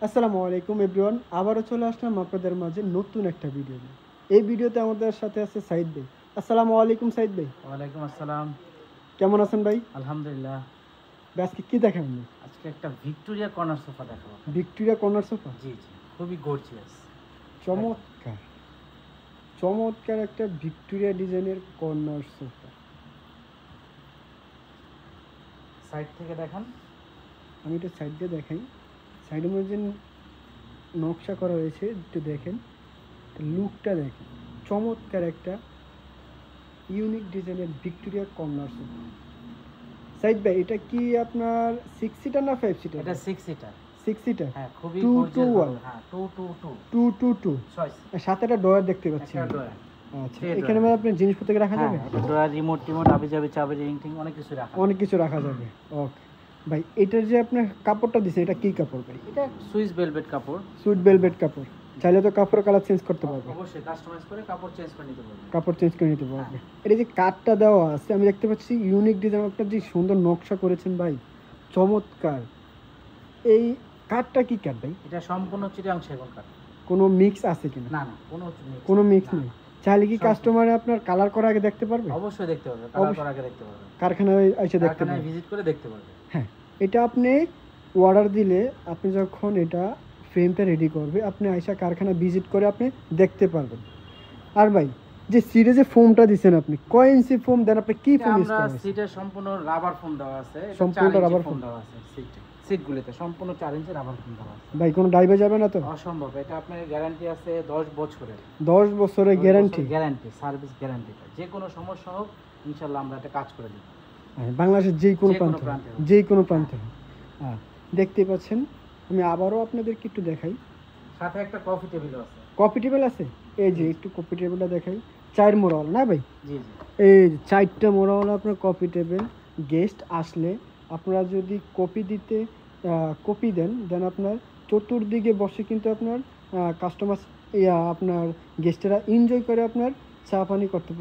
আসসালামু আলাইকুম এভরিওয়ান, আবারও চলে আসলাম আপনাদের মাঝে নতুন একটা ভিডিও নিয়ে। এই ভিডিওতে আমাদের সাথে আছে সাইদ ভাই। আসসালামু আলাইকুম সাইদ ভাই। ওয়ালাইকুম আসসালাম। কেমন আছেন ভাই? আলহামদুলিল্লাহ। ভাই আজকে কি দেখাবেন? আজকে একটা ভিক্টোরিয়া কর্নার সোফা দেখাবো। Victoria corner sofa. জি জি, খুবই গর্জিয়াস, চমৎকার চমৎকার একটা ভিক্টোরিয়া ডিজাইনের কর্নার সোফা। সাইড থেকে দেখান। আমি একটু সাইড দিয়ে দেখাই। সাইডের মধ্যে যে নকশা করা হয়েছে একটু দেখেন, লুকটা দেখেন। চমৎকার একটা ইউনিক ডিজাইনের ভিক্টোরিয়া কর্নার সোফা। সাইদ ভাই, এটা কি আপনার 6 সিটার না 5 সিটার? এটা 6 সিটার। 6 সিটার। হ্যাঁ, খুবই 2 to গর্জিয়াস 1। হবে। হ্যাঁ, 222 222 চয়েস। সাথে একটা ডয়ার দেখতে পাচ্ছি। একটা ডয়ার। আচ্ছা, এখানে মানে আপনি জিনিসপত্র রাখা হ্যাঁ, যাবে? এটা ডয়ার, রিমোট টিমোট, আবি চাবি রিং টিং অনেক কিছু রাখা। অনেক কিছু রাখা যাবে। ওকে ভাই, এটার যে আপনি কাপড়টা দিছেন এটা কি কাপড় ভাই? এটা সুইস ভেলভেট কাপড়। সুইট ভেলভেট কাপড়। চাইলে তো কাপড় কালার চেঞ্জ করতে পারবে। অবশ্যই কাস্টমাইজ করে কাপড় চেঞ্জ করে নিতে পারবে। কাপড় চেঞ্জ করে নিতে পারবে। এটা যে কাঠটা দেওয়া আছে আমি দেখতে পাচ্ছি, ইউনিক ডিজাইন, একটা যে সুন্দর নকশা করেছেন ভাই, চমৎকার। এই কাঠটা কি কাঠ ভাই? এটা সম্পূর্ণ চিটাং সেগুন কাঠ। কোনো মিক্স আছে কিনা? না না, কোনো মিক্স নেই। চাইলে কি কাস্টমার আপনার কালার করার আগে দেখতে পারবে? অবশ্যই দেখতে পারবে, কালার করার আগে দেখতে পারবে। কারখানায় এসে দেখতে পারবে, ভিজিট করে দেখতে পারবে। হ্যাঁ। এটা আপনি অর্ডার দিলে আপনি যখন এটা ফ্রেমটা রেডি করবে আপনি আইসা কারখানা ভিজিট করে আপনি দেখতে পারবেন। আর ভাই, যে সিরিজে ফোমটা দিবেন আপনি কয় ইঞ্চি ফোম দেন? আপনি কি ফোম ইউজ করেন? সিটে সম্পূর্ণ রাবার ফোম দেওয়া আছে। এটা সম্পূর্ণ রাবার ফোম দেওয়া আছে। সিটগুলোতে সম্পূর্ণ 4 ইঞ্চি রাবার ফোম দেওয়া আছে। ভাই কোনো ডাইবে যাবে না তো? অসম্ভব। এটা আপনার গ্যারান্টি আছে 10 বছরের। 10 বছরের গ্যারান্টি। Service guarantee. যে কোনো সমস্যা হোক ইনশাআল্লাহ আমরা এটা কাজ করে দিব। বাংলাদেশের যে কোনো প্রান্তে। হ্যাঁ, দেখতে পাচ্ছেন। আমি আবারও আপনাদেরকে একটু দেখাই। সাথে একটা কফি টেবিলও আছে। কফি টেবিল আছে? এই যে একটু কফি টেবিলটা দেখাই। 4 মোড়াওয়ালা না ভাই? জি জি, এই 4টা মোড়াওয়ালা আপনার কফি টেবিল। গেস্ট আসলে আপনারা যদি কপি দেন আপনার চতুর্দিকে বসে কিন্তু আপনার কাস্টমার আপনার গেস্টেরা এনজয় করে আপনার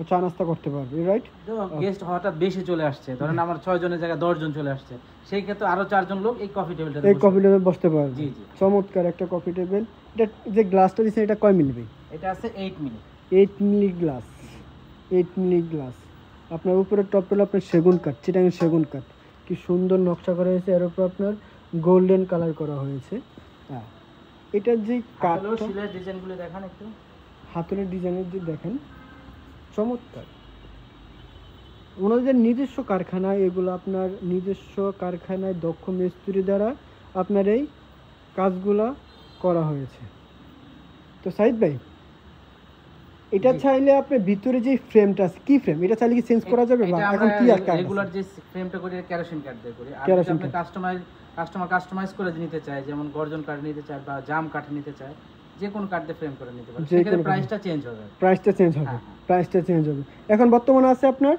চা নাস্তা করতে পারবে, রাইট? গেস্ট হঠাৎ বেশি চলে আসছে, ধরেন আমার 6 জনের জায়গায় 10 জন চলে আসছে, সেই ক্ষেত্রে আরো 4 জন লোক এই কফি টেবিলে বসতে পারবে। জি জি, চমৎকার একটা কফি টেবিল। এটা যে গ্লাসটা দিয়েছে এটা কয় মিলি ভাই? এটা আছে 8 মিলি। 8 মিলি গ্লাস। 8 milli glass. আপনার উপরে টপটা আপনার সেগুন কাঠ, চিটাং সেগুন কাঠ। কি সুন্দর নকশা করা হয়েছে, এর উপর আপনার গোল্ডেন কালার করা হয়েছে। হ্যাঁ, এটার যে কাঠটা, শিলের ডিজাইনগুলো দেখান একটু। হাতলের ডিজাইনের যে দেখেন, চমৎকার। ওনাদের নিজস্ব কারখানায়, এগুলো আপনার নিজস্ব কারখানায় দক্ষ মিস্ত্রি দ্বারা আপনার এই কাজগুলা করা হয়েছে। তো সাইদ ভাই, এটা চাইলে আপনি ভিতরে যে ফ্রেমটা আছে, কি ফ্রেম এটা চাইলে কি চেঞ্জ করা যাবে? বা এখন কি আর রেগুলার যে ফ্রেমটা করি কেরোসিন কাঠ দিয়ে করি। আর যদি আপনি কাস্টমাইজ করে নিতে চায়, যেমন গর্জন কাঠ নিতে চায় বা জাম কাঠ নিতে চায়, যে কোনো কাঠ দিয়ে ফ্রেম করে নিতে পারে। সেক্ষেত্রে প্রাইসটা চেঞ্জ হবে। প্রাইসটা চেঞ্জ হবে। এখন বর্তমানে আছে আপনার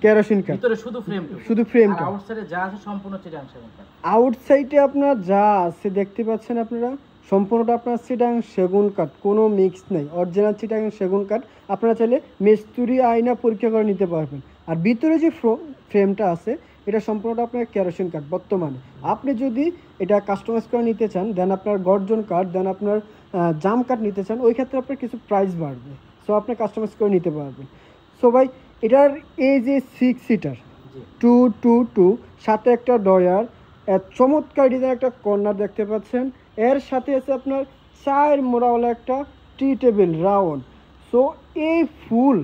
কেরোসিন কাঠ, ভিতরে শুধু ফ্রেমটা, আউটসাইডে যা আছে সম্পূর্ণ চিটাং সেগুন কাঠ। আউটসাইডে আপনার যা আছে দেখতে পাচ্ছেন আপনারা, সম্পূর্ণটা আপনার চিটাং সেগুন কাঠ, কোনো মিক্স নেই, অরিজিনাল চিটাং সেগুন কাঠ। আপনারা চাইলে মিস্ত্রি আয়না পরীক্ষা করে নিতে পারবেন। আর ভিতরে যে ফ্রেমটা আছে এটা সম্পূর্ণটা আপনার কেরোসিন কাঠ। বর্তমানে আপনি যদি এটা কাস্টমাইজ করে নিতে চান, দেন আপনার গর্জন কাঠ, দেন আপনার জাম কাঠ নিতে চান, ওই ক্ষেত্রে আপনার কিছু প্রাইস বাড়বে। সো আপনি কাস্টমাইজ করে নিতে পারবেন। সো ভাই, এটার এই যে 6 সিটার 222 সাথে একটা ডয়ার, চমৎকার ডিজাইন একটা কর্নার দেখতে পাচ্ছেন। এর সাথে আছে আপনার 4 মোড়াওয়ালা একটা টি টেবিল রাউন্ড। সো এই ফুল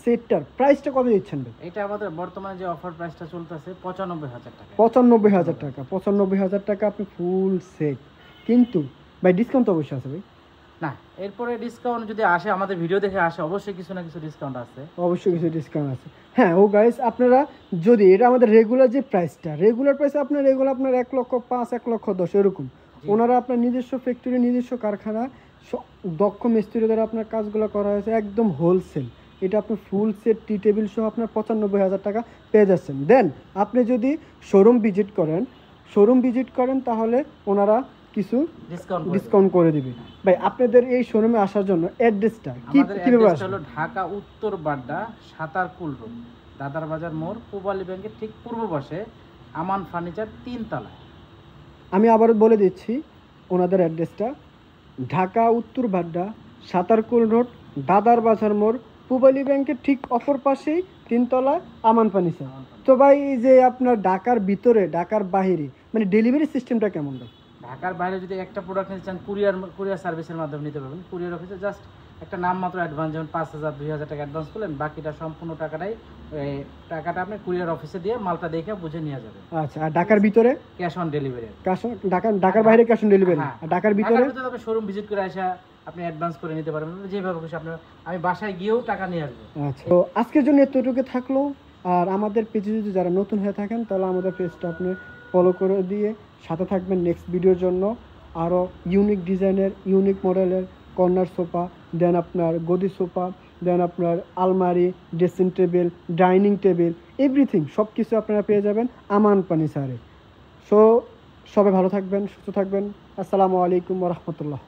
সেটটার প্রাইসটা কত দিচ্ছেন ভাই? এটা আমাদের বর্তমানে যে অফার প্রাইসটা চলতেছে 95,000 টাকা। 95,000 টাকা। 95,000 টাকা আপনি ফুল সেট। কিন্তু ভাই ডিসকাউন্ট তো অবশ্যই আছে ভাই? না, এরপরে ডিসকাউন্ট যদি আসে, আমাদের ভিডিও দেখে আসে, অবশ্যই কিছু না কিছু ডিসকাউন্ট আছে। অবশ্যই কিছু ডিসকাউন্ট আছে। হ্যাঁ ও গাইস, আপনারা যদি এটা আমাদের রেগুলার যে প্রাইসটা, রেগুলার প্রাইস আপনার 1,05,000 1,10,000 এরকম। ওনারা আপনার নিজস্ব ফ্যাক্টরি, নিজস্ব কারখানা, দক্ষ মিস্ত্রি দ্বারা আপনার কাজগুলো করা হয়েছে একদম হোলসেল। এটা আপনি ফুল সেট টি টেবিল সহ আপনার 95,000 টাকা পেয়ে যাচ্ছেন। দেন আপনি যদি শোরুম ভিজিট করেন তাহলে ওনারা কিছু ডিসকাউন্ট করে দিবে। ভাই, আপনাদের এই শোরুমে আসার জন্য অ্যাড্রেসটা কিভাবে আসবে? হলো ঢাকা উত্তর বাড্ডা সাতারকুল রোড, দাদার বাজার মোড়, পূবালী ব্যাংকের ঠিক পূর্ব পাশে, আমান ফার্নিচার 3 তলায়। আমি আবারও বলে দিচ্ছি, ওনাদের অ্যাড্রেসটা ঢাকা উত্তর বাড্ডা সাতারকুল রোড দাদার বাজার মোড় পূবালী ব্যাংকের ঠিক অপর পাশেই 3 তলা আমান ফার্নিচার। তো ভাই এই যে আপনার ঢাকার ভিতরে ঢাকার বাইরে মানে ডেলিভারি সিস্টেমটা কেমন ভাই? ঢাকার বাইরে যদি একটা প্রোডাক্ট নিতে চান কুরিয়ার সার্ভিসের মাধ্যমে নিতে পারবেন। কুরিয়ার অফিসে জাস্ট একটা নাম মাত্র অ্যাডভান্স, যেমন 5,000 2,000 টাকা অ্যাডভান্স করলেন, বাকিটা সম্পূর্ণ টাকাটা আপনি কুরিয়ার অফিসে দিয়ে মালটা দেখে বুঝে নিয়ে যাবেন। আচ্ছা, আর ঢাকার ভিতরে ক্যাশ অন ডেলিভারি। ঢাকার বাইরে ক্যাশ অন ডেলিভারি, আর ঢাকার ভিতরে আপনি শোরুম ভিজিট করে আসা আপনি অ্যাডভান্স করে নিতে পারবেন, যেভাবে খুশি আপনি। আমি বাসায় গিয়েও টাকা নিয়ে আসবো। আচ্ছা, তো আজকের জন্য এতটুকু থাকলো। আর আমাদের পেজে যদি যারা নতুন হয়ে থাকেন তাহলে আমাদের পেজটা আপনি ফলো করে দিয়ে সাথে থাকবেন নেক্সট ভিডিওর জন্য। আরও ইউনিক ডিজাইনের ইউনিক মডেলের কর্নার সোফা, দেন আপনার গদি সোফা, দেন আপনার আলমারি, dressing table, dining table, everything সব কিছু আপনারা পেয়ে যাবেন আমান ফার্নিচারে। সো সবাই ভালো থাকবেন, সুস্থ থাকবেন। আসসালামু আলাইকুম ওয়া রাহমাতুল্লাহ।